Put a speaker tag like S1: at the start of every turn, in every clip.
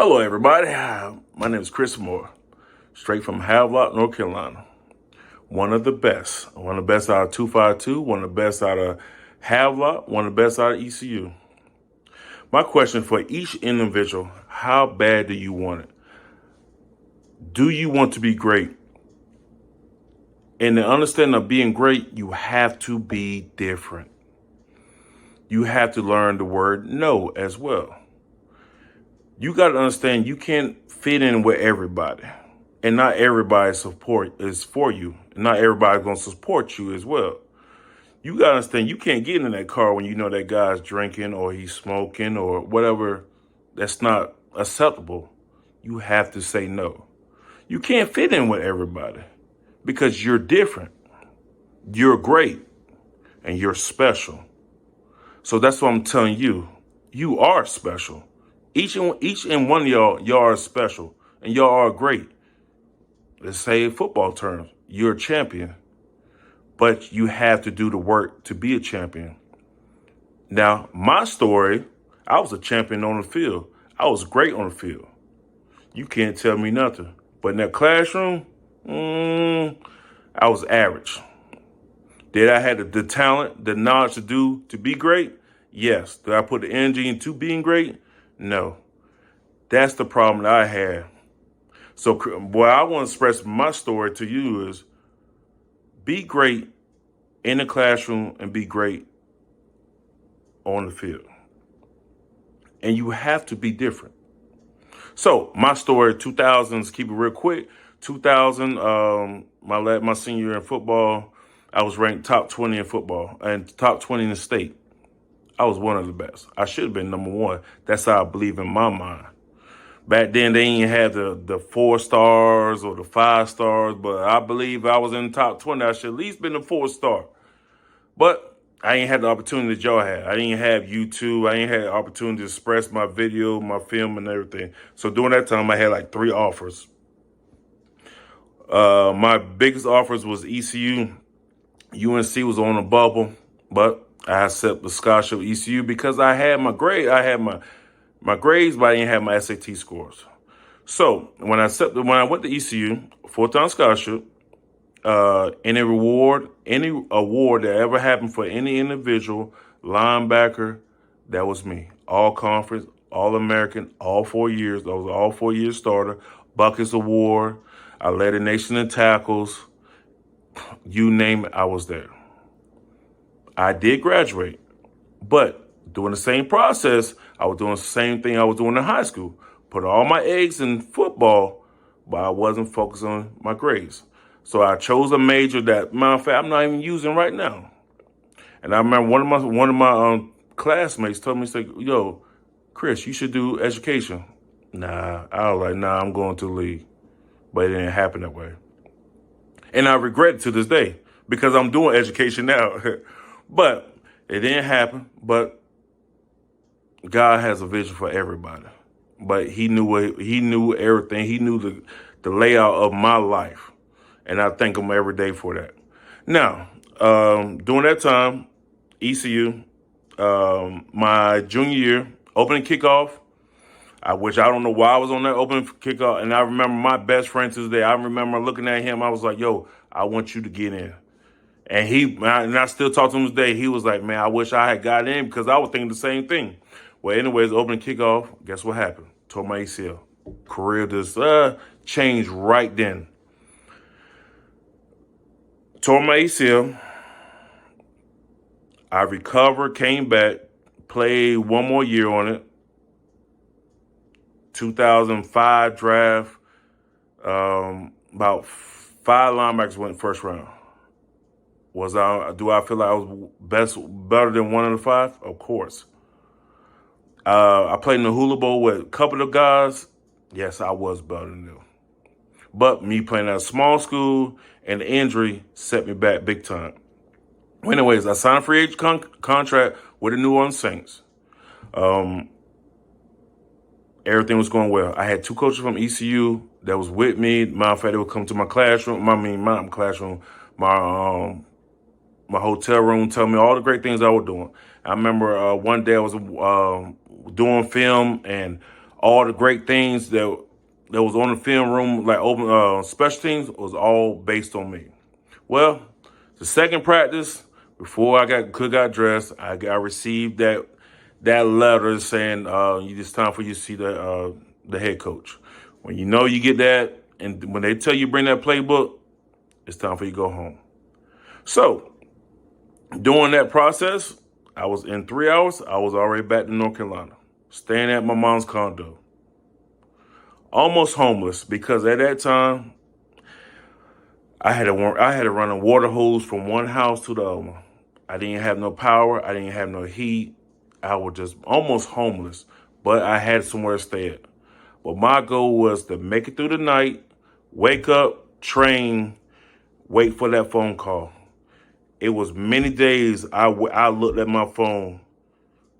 S1: Hello, everybody. My name is Chris Moore, straight from Havelock, North Carolina. One of the best out of 252, one of the best out of Havelock, one of the best out of ECU. My question for each individual, how bad do you want it? Do you want to be great? In the understanding of being great, you have to be different. You have to learn the word no as well. You got to understand you can't fit in with everybody. And not everybody's support is for you. Not everybody's going to support you as well. You got to understand you can't get in that car when you know that guy's drinking or he's smoking or whatever that's not acceptable. You have to say no. You can't fit in with everybody because you're different. You're great and you're special. So that's what I'm telling you. You are special. Each and one of y'all are special and y'all are great. Let's say football terms, you're a champion, but you have to do the work to be a champion. Now, my story, I was a champion on the field. I was great on the field. You can't tell me nothing. But in that classroom, I was average. Did I have the talent, the knowledge to be great? Yes. Did I put the energy into being great? No. That's the problem that I had. So what I want to express my story to you is be great in the classroom and be great on the field. And you have to be different. So my story, 2000s, keep it real quick. 2000, my senior year in football, I was ranked top 20 in football and top 20 in the state. I was one of the best. I should have been number one. That's how I believe in my mind. Back then, they didn't have the 4 stars or the 5 stars, but I believe I was in the top 20. I should at least been a 4-star. But I ain't had the opportunity that y'all had. I didn't have YouTube. I ain't had the opportunity to express my video, my film, and everything. So during that time, I had like 3 offers. My biggest offers was ECU. UNC was on a bubble, but I accepted the scholarship at ECU because I had my grade. I had my grades, but I didn't have my SAT scores. So when I went to ECU, full-time scholarship, any award that ever happened for any individual linebacker, that was me. All conference, all American, all 4 years. I was an all 4 year starter. Buckets Award. I led the nation in tackles. You name it, I was there. I did graduate, but doing the same process, I was doing the same thing I was doing in high school. Put all my eggs in football, but I wasn't focused on my grades. So I chose a major that, matter of fact, I'm not even using right now. And I remember one of my classmates told me, "Yo, Chris, you should do education." Nah, I was like, "Nah, I'm going to the league," but it didn't happen that way. And I regret it to this day because I'm doing education now. But it didn't happen. But God has a vision for everybody. But he knew everything. He knew the layout of my life. And I thank him every day for that. Now, during that time, ECU, my junior year, opening kickoff, which I don't know why I was on that opening kickoff. And I remember my best friend to this day. I remember looking at him. I was like, "Yo, I want you to get in." And I still talk to him today. He was like, "Man, I wish I had got in," because I was thinking the same thing. Well, anyways, opening kickoff, guess what happened? Tore my ACL. Career just changed right then. Tore my ACL. I recovered, came back, played one more year on it. 2005 draft, about 5 linebackers went first round. Do I feel like I was better than one of the 5? Of course. I played in the Hula Bowl with a couple of guys. Yes, I was better than them. But me playing at a small school and the injury set me back big time. Anyways, I signed a free agent contract with the New Orleans Saints. Everything was going well. I had 2 coaches from ECU that was with me. Matter of fact, they would come to my classroom. Not my classroom. My hotel room, tell me all the great things I was doing. I remember one day I was doing film, and all the great things that was on the film room, like open special teams, was all based on me. Well, the second practice, before I got dressed, I received that letter saying it's time for you to see the head coach. When you know you get that, and when they tell you bring that playbook, it's time for you to go home. So during that process, I was in 3 hours. I was already back to North Carolina, staying at my mom's condo, almost homeless because at that time I had to run a water hose from one house to the other. I didn't have no power. I didn't have no heat. I was just almost homeless, but I had somewhere to stay at. But my goal was to make it through the night, wake up, train, wait for that phone call. It was many days I looked at my phone,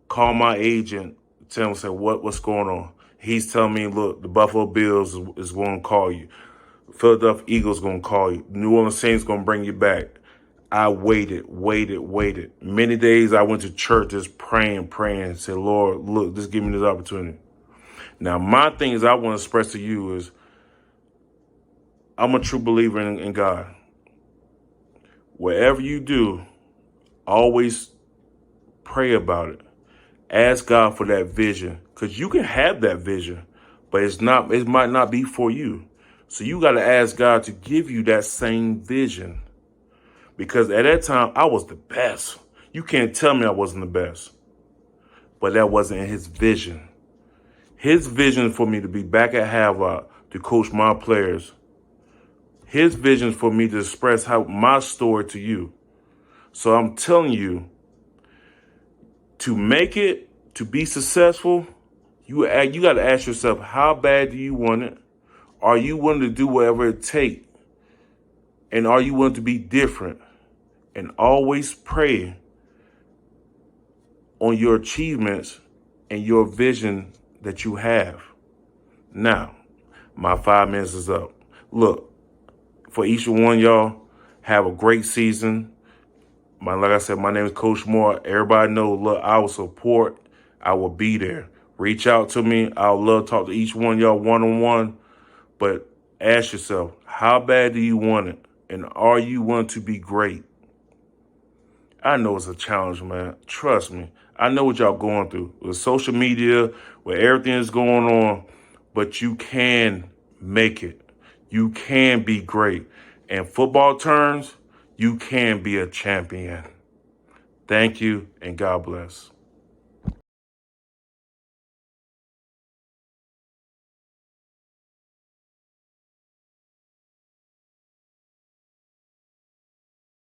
S1: called my agent, tell him, say, what's going on? He's telling me, look, the Buffalo Bills is going to call you. Philadelphia Eagles going to call you. New Orleans Saints going to bring you back. I waited. Many days I went to church just praying, said, Lord, look, just give me this opportunity. Now, my things I want to express to you is I'm a true believer in God. Whatever you do, always pray about it. Ask God for that vision, because you can have that vision, but it might not be for you. So you got to ask God to give you that same vision, because at that time I was the best. You can't tell me I wasn't the best, but that wasn't his vision. His vision for me to be back at Havelock to coach my players. His vision for me to express my story to you. So I'm telling you, to make it, to be successful, you got to ask yourself, how bad do you want it? Are you willing to do whatever it takes? And are you willing to be different? And always pray on your achievements and your vision that you have. Now, my 5 minutes is up. Look, for each one of y'all, have a great season. Like I said, my name is Coach Moore. Everybody knows, look, I will support. I will be there. Reach out to me. I would love to talk to each one of y'all one-on-one. But ask yourself, how bad do you want it? And are you willing to be great? I know it's a challenge, man. Trust me. I know what y'all going through with social media, with everything that's going on, but you can make it. You can be great. In football terms, you can be a champion. Thank you, and God bless.